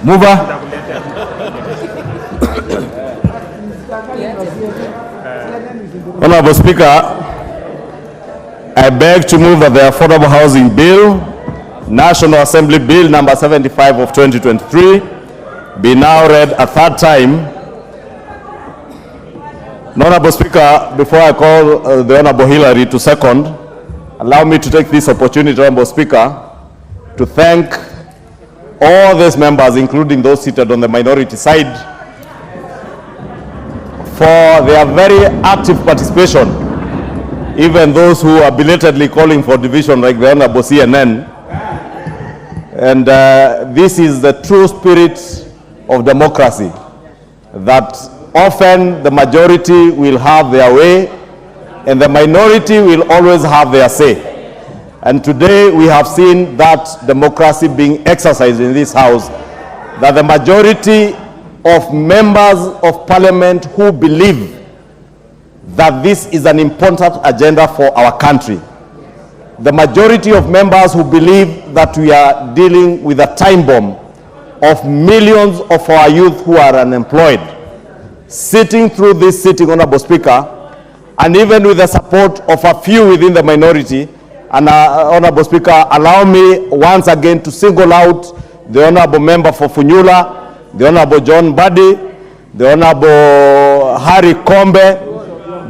Mover. Honorable Speaker, I beg to move that the Affordable Housing Bill, National Assembly Bill number 75 of 2023, be now read a third time. Honorable Speaker, before I call the Honorable Hillary to second, allow me to take this opportunity, Honorable Speaker, to thank all these members, including those seated on the minority side, for their very active participation, even those who are belatedly calling for division like the Honorable CNN. And this is the true spirit of democracy, that often the majority will have their way and the minority will always have their say. And today we have seen that democracy being exercised in this house, that the majority of members of parliament who believe that this is an important agenda for our country, the majority of members who believe that we are dealing with a time bomb of millions of our youth who are unemployed, sitting through this sitting, Honorable Speaker, and even with the support of a few within the minority. And Honorable Speaker, allow me once again to single out the Honorable Member for Funyula, the Honorable John Buddy, the Honorable Harry Kombe,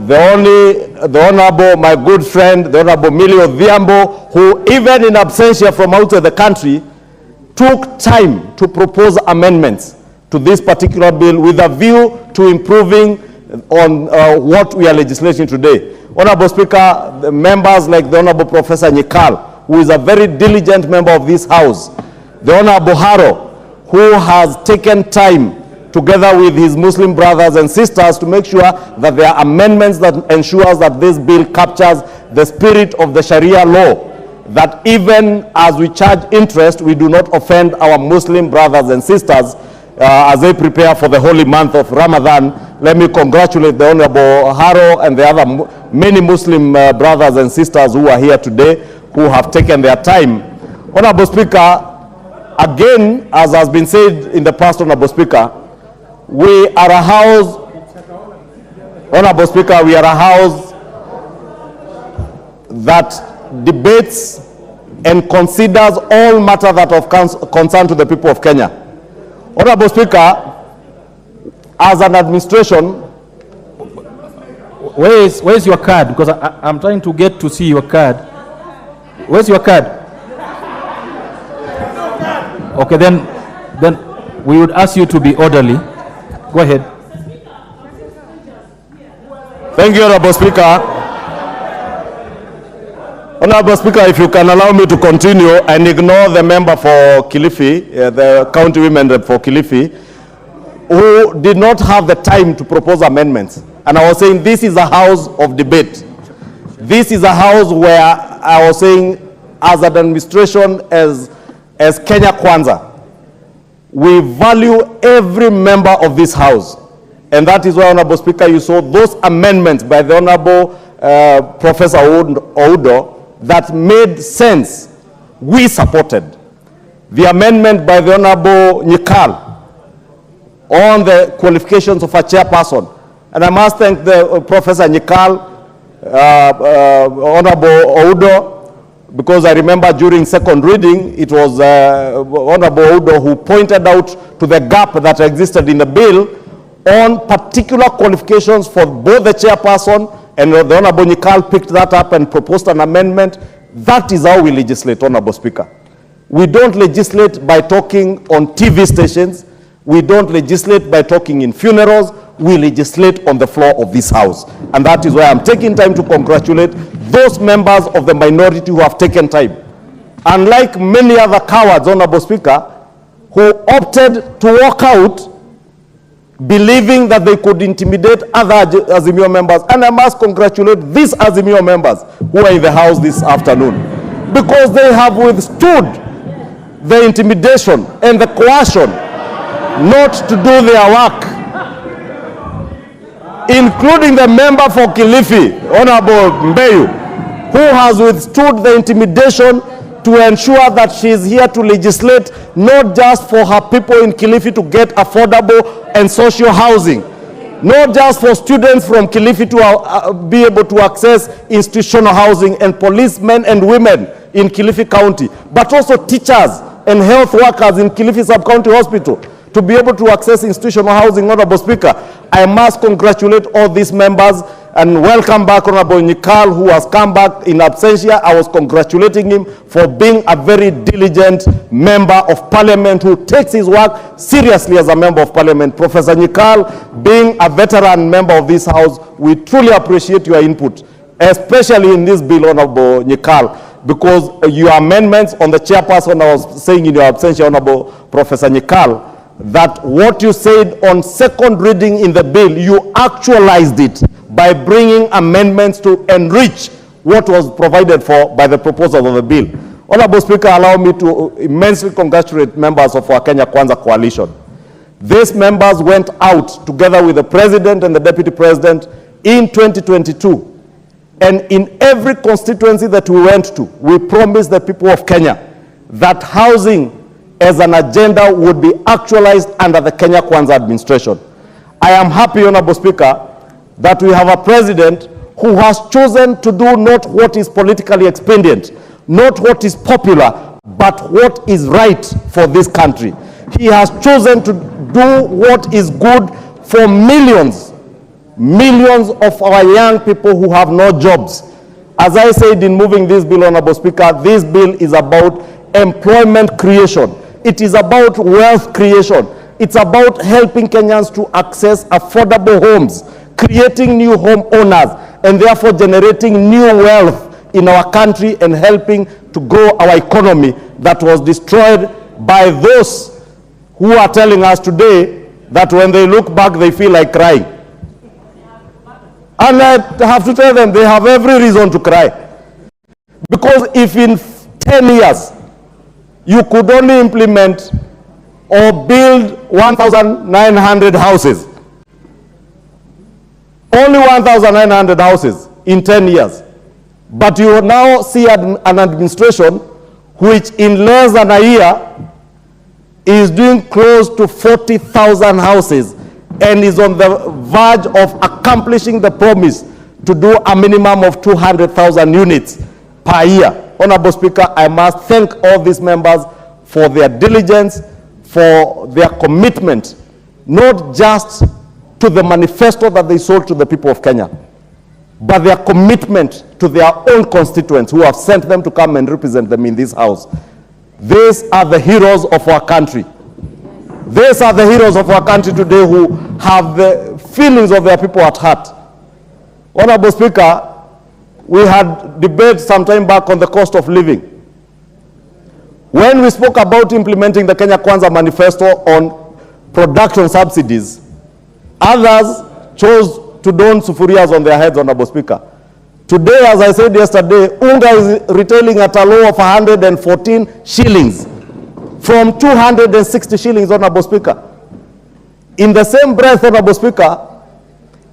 the Honorable, my good friend, the Honorable Millie Odhiambo, who even in absentia from outside the country, took time to propose amendments to this particular bill with a view to improving on what we are legislating today. Honorable Speaker, the members like the Honorable Professor Nyikal, who is a very diligent member of this House, the Honorable Haro, who has taken time together with his Muslim brothers and sisters to make sure that there are amendments that ensures that this bill captures the spirit of the Sharia law, that even as we charge interest, we do not offend our Muslim brothers and sisters as they prepare for the holy month of Ramadan. Let me congratulate the Honorable Haro and the other many Muslim brothers and sisters who are here today, who have taken their time. Honorable Speaker, again, as has been said in the past, Honorable Speaker, we are a house, Honorable Speaker, we are a house that debates and considers all matters that of concern to the people of Kenya. Honorable Speaker, as an administration, Where's your card? Because I'm trying to get to see your card. Where's your card? Okay, then we would ask you to be orderly. Go ahead. Thank you, Honorable Speaker. Honorable Speaker, if you can allow me to continue and ignore the member for Kilifi, the county women rep for Kilifi, who did not have the time to propose amendments. And I was saying this is a house of debate. This is a house where I was saying, as an administration, as Kenya Kwanza, we value every member of this house. And that is why, Honorable Speaker, you saw those amendments by the Honorable Professor Oudo that made sense. We supported the amendment by the Honorable Nyikal on the qualifications of a chairperson. And I must thank the Professor Nyikal, Honorable Oudo, because I remember during second reading, it was Honorable Oudo who pointed out to the gap that existed in the bill on particular qualifications for both the chairperson, and the Honorable Nyikal picked that up and proposed an amendment. That is how we legislate, Honorable Speaker. We don't legislate by talking on TV stations. We don't legislate by talking in funerals. We legislate on the floor of this house. And that is why I'm taking time to congratulate those members of the minority who have taken time. Unlike many other cowards, Honorable Speaker, who opted to walk out believing that they could intimidate other AZIMIO members. And I must congratulate these AZIMIO members who are in the house this afternoon, because they have withstood the intimidation and the coercion not to do their work, including the member for Kilifi, Honorable Mbeyu, who has withstood the intimidation to ensure that she is here to legislate not just for her people in Kilifi to get affordable and social housing, not just for students from Kilifi to be able to access institutional housing, and policemen and women in Kilifi County, but also teachers and health workers in Kilifi Sub-County Hospital to be able to access institutional housing. Honorable Speaker, I must congratulate all these members and welcome back Honorable Nyikal, who has come back in absentia. I was congratulating him for being a very diligent member of parliament who takes his work seriously as a member of parliament. Professor Nyikal, being a veteran member of this house, we truly appreciate your input, especially in this bill, Honorable Nyikal, because your amendments on the chairperson, I was saying in your absentia, Honorable Professor Nyikal, that what you said on second reading in the bill, you actualized it by bringing amendments to enrich what was provided for by the proposal of the bill. Honorable Speaker, allow me to immensely congratulate members of our Kenya Kwanza coalition. These members went out together with the President and the Deputy President in 2022. And in every constituency that we went to, we promised the people of Kenya that housing as an agenda would be actualized under the Kenya Kwanza administration. I am happy, Honorable Speaker, that we have a president who has chosen to do not what is politically expedient, not what is popular, but what is right for this country. He has chosen to do what is good for millions of our young people who have no jobs. As I said in moving this bill, Honorable Speaker, this bill is about employment creation. It is about wealth creation. It's about helping Kenyans to access affordable homes, creating new home owners, and therefore generating new wealth in our country and helping to grow our economy that was destroyed by those who are telling us today that when they look back, they feel like crying. And I have to tell them they have every reason to cry. Because if in 10 years, you could only implement or build 1,900 houses, only 1,900 houses in 10 years. But you now see an administration which in less than a year is doing close to 40,000 houses and is on the verge of accomplishing the promise to do a minimum of 200,000 units per year. Honorable Speaker, I must thank all these members for their diligence, for their commitment, not just to the manifesto that they sold to the people of Kenya, but their commitment to their own constituents who have sent them to come and represent them in this house. These are the heroes of our country. These are the heroes of our country today who have the feelings of their people at heart. Honorable Speaker, we had debate some time back on the cost of living. When we spoke about implementing the Kenya Kwanza manifesto on production subsidies, others chose to don sufurias on their heads, Honorable Speaker. Today, as I said yesterday, unga is retailing at a low of 114 shillings from 260 shillings, Honorable Speaker. In the same breath, Honorable Speaker,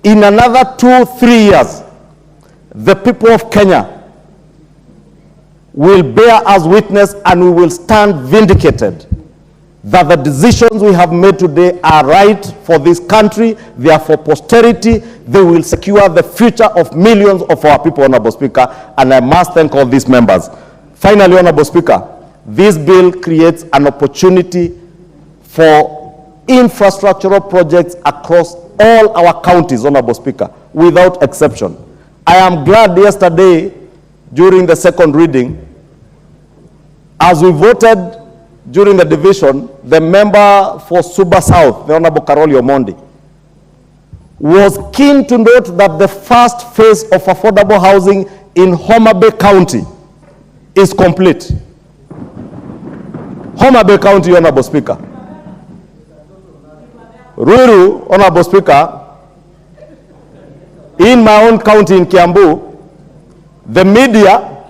in another 2-3 years, the people of Kenya will bear as witness and we will stand vindicated that the decisions we have made today are right for this country, they are for posterity, they will secure the future of millions of our people, Honorable Speaker, and I must thank all these members. Finally, Honorable Speaker, this bill creates an opportunity for infrastructural projects across all our counties, Honorable Speaker, without exception. I am glad yesterday, during the second reading, as we voted during the division, the member for Suba South, the Honorable Karoli Omondi, was keen to note that the first phase of affordable housing in Homa Bay County is complete. Homa Bay County, Honorable Speaker. Ruiru, Honorable Speaker, in my own county in Kiambu, the media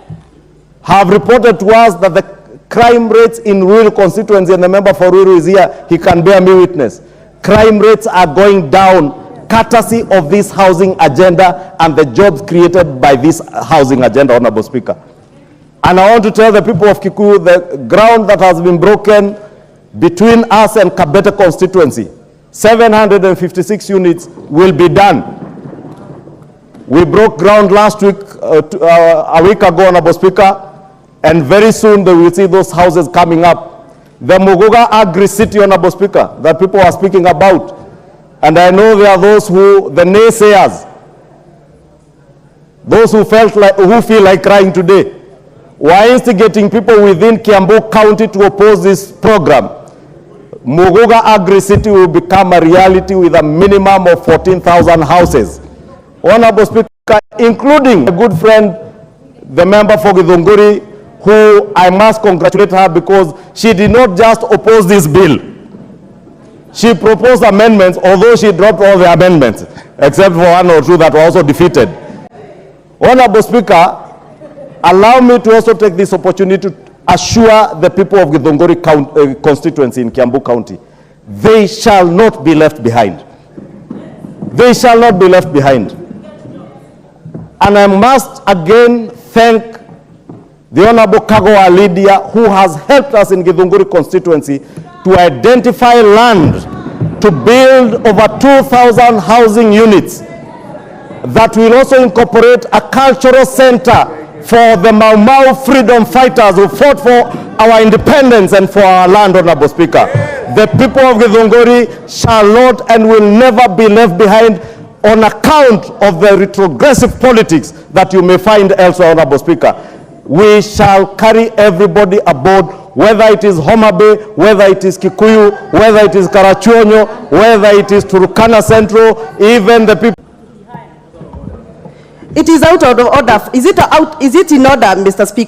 have reported to us that the crime rates in Ruiru constituency, and the member for Ruiru is here, he can bear me witness. Crime rates are going down courtesy of this housing agenda and the jobs created by this housing agenda, Honorable Speaker. And I want to tell the people of Kikuyu, the ground that has been broken between us and Kabete constituency, 756 units will be done. We broke ground last week, a week ago, Honorable Speaker, and very soon they will see those houses coming up. The Muguga Agri-City, Honorable Speaker, that people are speaking about, and I know there are those who, the naysayers, those who feel like crying today, were instigating people within Kiambu County to oppose this program. Muguga Agri-City will become a reality with a minimum of 14,000 houses. Honorable Speaker, including a good friend, the member for Githunguri, who I must congratulate her because she did not just oppose this bill. She proposed amendments, although she dropped all the amendments, except for one or two that were also defeated. Honorable Speaker, allow me to also take this opportunity to assure the people of Githunguri constituency in Kiambu County, they shall not be left behind. They shall not be left behind. And I must again thank the Honorable Kagwa Lydia, who has helped us in Githunguri constituency to identify land to build over 2,000 housing units that will also incorporate a cultural center for the Mau Mau freedom fighters who fought for our independence and for our land, Honorable Speaker. The people of Githunguri shall not and will never be left behind on account of the retrogressive politics that you may find elsewhere, Honorable Speaker. We shall carry everybody aboard, whether it is Homa Bay, whether it is Kikuyu, whether it is Karachuonyo, whether it is Turkana Central, even the people. It is out of order. Is it in order, Mr. Speaker?